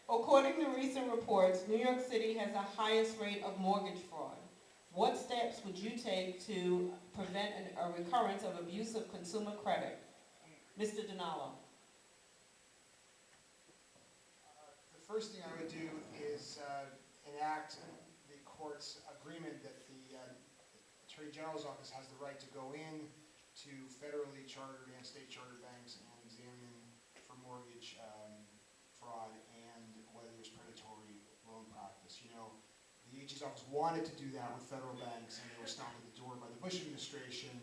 According to recent reports, New York City has the highest rate of mortgage fraud. What steps would you take to prevent a recurrence of abusive consumer credit? Mr. Donalo. The first thing I would do is enact the court's agreement that the Attorney General's office has the right to go in to federally chartered and state chartered banks and examine for mortgage fraud and whether there's predatory loan practice. You know, the AG's office wanted to do that with federal banks, and they were stopped at the door by the Bush administration,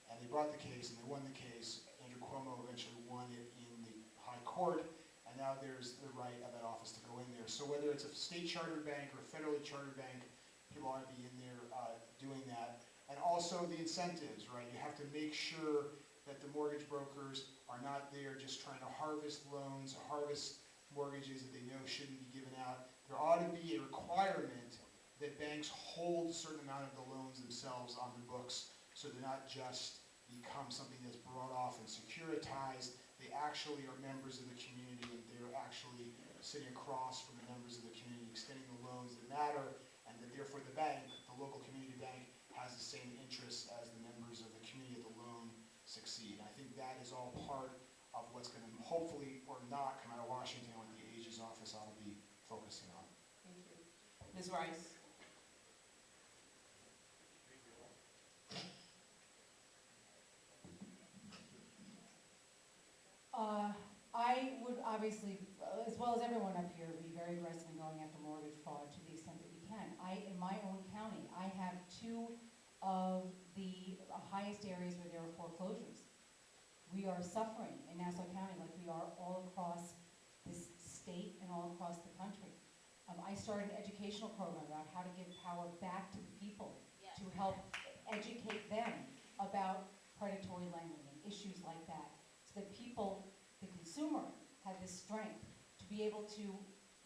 and they brought the case, and they won the case. Andrew Cuomo eventually won it in the high court, and now there's the right of that office to go in there. So whether it's a state chartered bank or a federally chartered bank, people ought to be in there doing that. And also the incentives, right? You have to make sure that the mortgage brokers are not there just trying to harvest loans, harvest mortgages that they know shouldn't be given out. There ought to be a requirement that banks hold a certain amount of the loans themselves on the books, so they're not just become something that's brought off and securitized. They actually are members of the community, and they're actually sitting across from the members of the community, extending the loans that matter, and that therefore the bank, the local community bank, has the same interests as the members of the community of the loan succeed. I think that is all part of what's going to hopefully or not come out of Washington, what the AG's office ought to be focusing on. Thank you. Ms. Rice. I would obviously, as well as everyone up here, be very aggressive in going after mortgage fraud to the extent that we can. In my own county, I have two of the highest areas where there are foreclosures. We are suffering in Nassau County like we are all across this state and all across the country. I started an educational program about how to give power back to the people, to help educate them about predatory lending and issues like that, so that people, the consumer, had the strength to be able to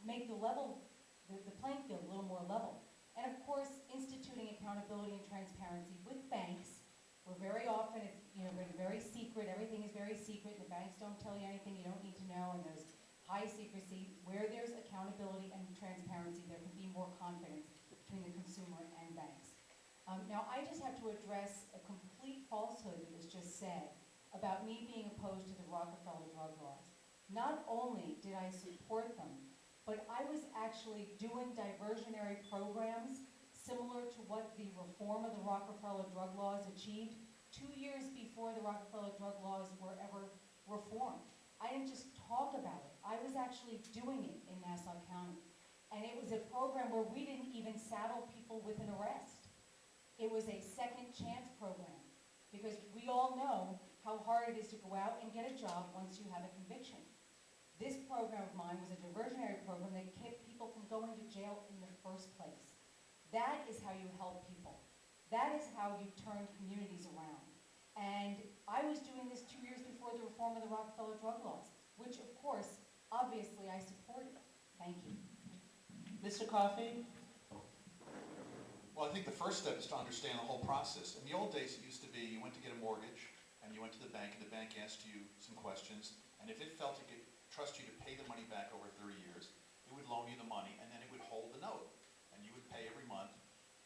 make the playing field a little more level. And of course, instituting accountability and transparency with banks, where very often it's very secret, everything is very secret, the banks don't tell you anything you don't need to know, and there's high secrecy. Where there's accountability and transparency, there can be more confidence between the consumer and banks. Now, I just have to address a complete falsehood that was just said about me being opposed to the Rockefeller drug laws. Not only did I support them, but I was actually doing diversionary programs similar to what the reform of the Rockefeller drug laws achieved 2 years before the Rockefeller drug laws were ever reformed. I didn't just talk about it. I was actually doing it in Nassau County. And it was a program where we didn't even saddle people with an arrest. It was a second chance program, because we all know how hard it is to go out and get a job once you have a conviction. This program of mine was a diversionary program that kept people from going to jail in the first place. That is how you help people. That is how you turn communities around. And I was doing this 2 years before the reform of the Rockefeller drug laws, which of course, obviously I supported. Thank you. Mr. Coffey. Well, I think the first step is to understand the whole process. In the old days, it used to be you went to get a mortgage, and you went to the bank, and the bank asked you some questions, and if it felt it could trust you to pay the money back over 30 years, it would loan you the money, and then it would hold the note, and you would pay every month.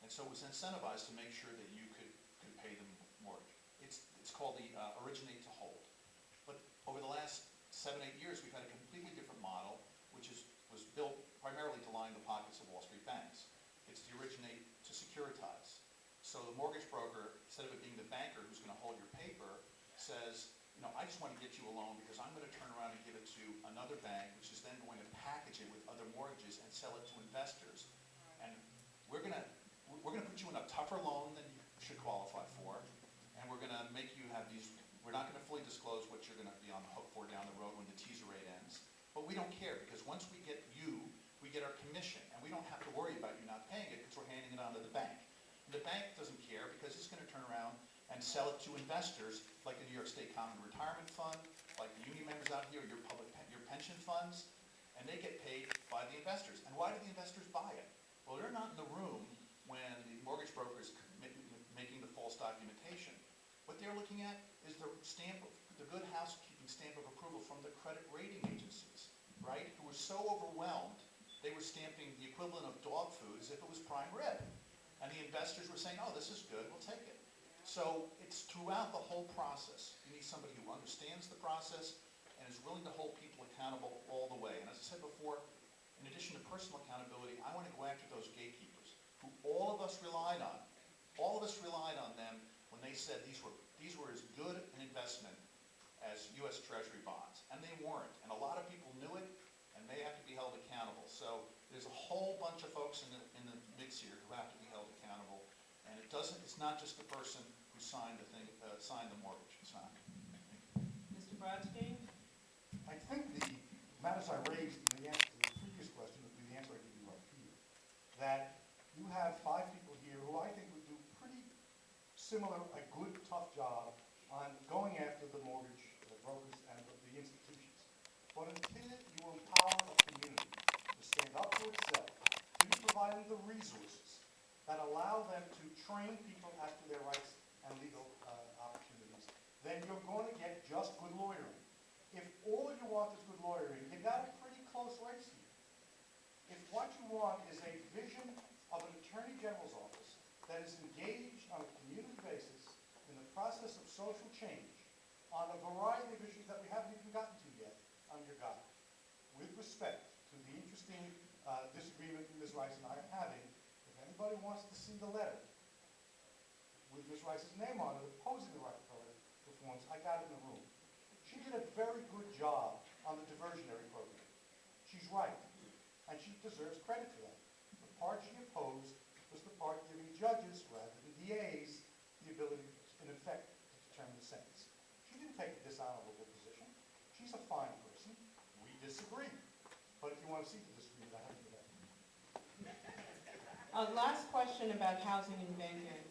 And so it was incentivized to make sure that you could pay the mortgage. It's called the originate to hold. But over the last 7, 8 years, we've had a completely different model, which was built primarily to line the pockets of Wall Street banks. It's the originate to securitize. So the mortgage broker, instead of it being the banker who's going to hold your paper, says, I just want to get you a loan because I'm going to turn around and give it to another bank, which is then going to package it with other mortgages and sell it to investors. And we're going to put you in a tougher loan than you should qualify for, and we're going to make you have these. We're not going to fully disclose what you're going to be on the hook for down the road when the teaser rate ends. But we don't care, because once we get you, we get our commission, and we don't have to worry about you not paying it because we're handing it on to the bank. And the bank doesn't care, because it's going to turn around and sell it to investors like the New York State Common Retirement Fund, like the union members out here, your pension funds, and they get paid by the investors. And why do the investors buy it? Well, they're not in the room when the mortgage broker is making the false documentation. What they're looking at is the good housekeeping stamp of approval from the credit rating agencies. right, who were so overwhelmed, they were stamping the equivalent of dog food as if it was prime rib. And the investors were saying, oh, this is good, we'll take it. So it's throughout the whole process. You need somebody who understands the process and is willing to hold people accountable all the way. And as I said before, in addition to personal accountability, I want to go after those gatekeepers who all of us relied on. All of us relied on them when they said these were as good an investment as U.S. Treasury bonds. And they weren't. And a lot of people knew it, and they have to be held accountable. So there's a whole bunch of folks in the mix here who have to be held accountable. And it's not just the person who signed the mortgage. It's not. Mr. Brodsky? I think the matters I raised in the answer to the previous question would be the answer I give you right here. That you have 5 people here who I think would do pretty similar, a good, tough job on going after the mortgage brokers and the institutions. But until you empower a community to stand up for itself, until you provide them the resources that allow them to train people as to their rights and legal opportunities, then you're going to get just good lawyering. If all you want is good lawyering, you got a pretty close race here. If what you want is a vision of an Attorney General's office that is engaged on a community basis in the process of social change on a variety of issues that we haven't even gotten to yet under God, with respect to the interesting disagreement Ms. Rice and I are having, if anybody wants to see the letter with Ms. Rice's name on it opposing the Rockefeller reforms, I got it in the room. She did a very good job on the diversionary program. She's right, and she deserves credit for that. The part she opposed was the part giving judges, rather than DAs, the ability, in effect, to determine the sentence. She didn't take a dishonorable position. She's a fine person. We disagree. But if you want to see the disagreement, I have to do that. Last question about housing and banking.